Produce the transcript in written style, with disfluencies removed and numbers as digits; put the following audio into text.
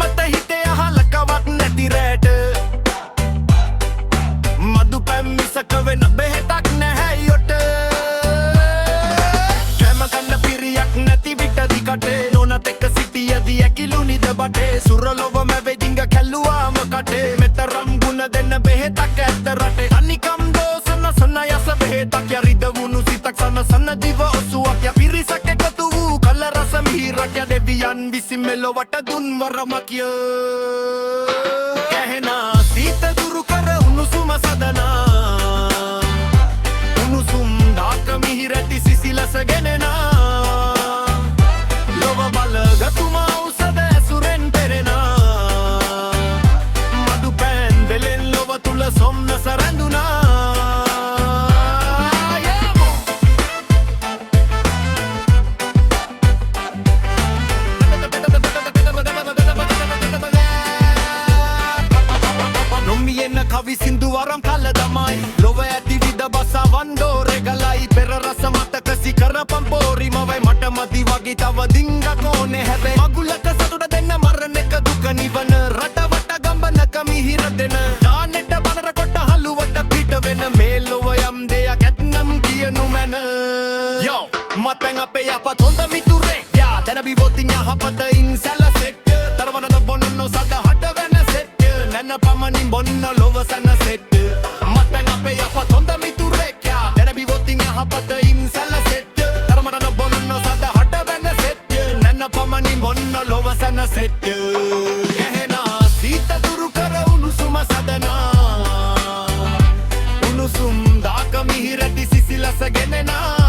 මත හිතේ අහලකවත් නැති රැට මදු පැම්මිසක වෙන බෙහෙතක් නැහැ යොට කැම කන්න පිරියක් නැති විට දිකටේ නොනත් එක්ක සිටියදී ඇකිලුනිද බටේ සුරලොව මැවෙදිංග කැල්ලුවාම කටේ මෙතරම් ගුණ දෙන්න බෙහෙතක් ඇත්ත රටේ අනිකම් දෝසන සන යස බෙහෙතක් යරිද වුණු සිතක් සන සන දිව ඔසුවක් ය පිරිසක් එකතු වූ කල රස මිහිරක් ය දෙවියන් විසින් මෙලොවට දුන් වරමක් ය කැහෙනා සීත දුරු කර උණුසුම සදනා උණුසුම් දාක මිහිරැති සිසිලස ගෙනෙනා ලොව බලගතුමා උසද ඇසුරෙන් පෙරෙනා මදු පෑන් දෙලෙන් ලොව තුල සොම්නස රැඳුනා කවි සින්දු වරම් කල දමයි ලොව ඇති විද බසවන් දෝරෙගලයි පෙර රස මතක සිකර පම්පෝරි මවයි මට මදි වගේ තව දිංග කෝනේ හැබැයි මගුලක සතුට දෙන්න මරණ එක දුක නිවන රට වට ගම්බනක මිහිර දෙන දානෙට බනර කොට හලුවට පිට වෙන මේ ලොව යම් දෙයක් ඇත්නම් කියනු මැන යෝ මත්පැන් අපේ යපත් හොඳ මිතුරේ යා දැන බිබොතින් යහපතින් සැලසෙට තරවනද බොන්නෝ සද හට වෙන සෙට් නැන පමණින් බොන්න ලොව සැනසෙට මත්පැන් අපේ යපත් හොඳ මිතුරේ යා දැන බිබොතින් යහපතින් සැලසෙට තරවනද බොන්නෝ සද හට වෙන සෙට් නැන පමණින් බොන්න ලොව සැනසෙට කැහෙනා සීත දුරු කර උණුසුම සදනා උණුසුම් දාක මිහිරැති සිසිලස ගෙනෙනා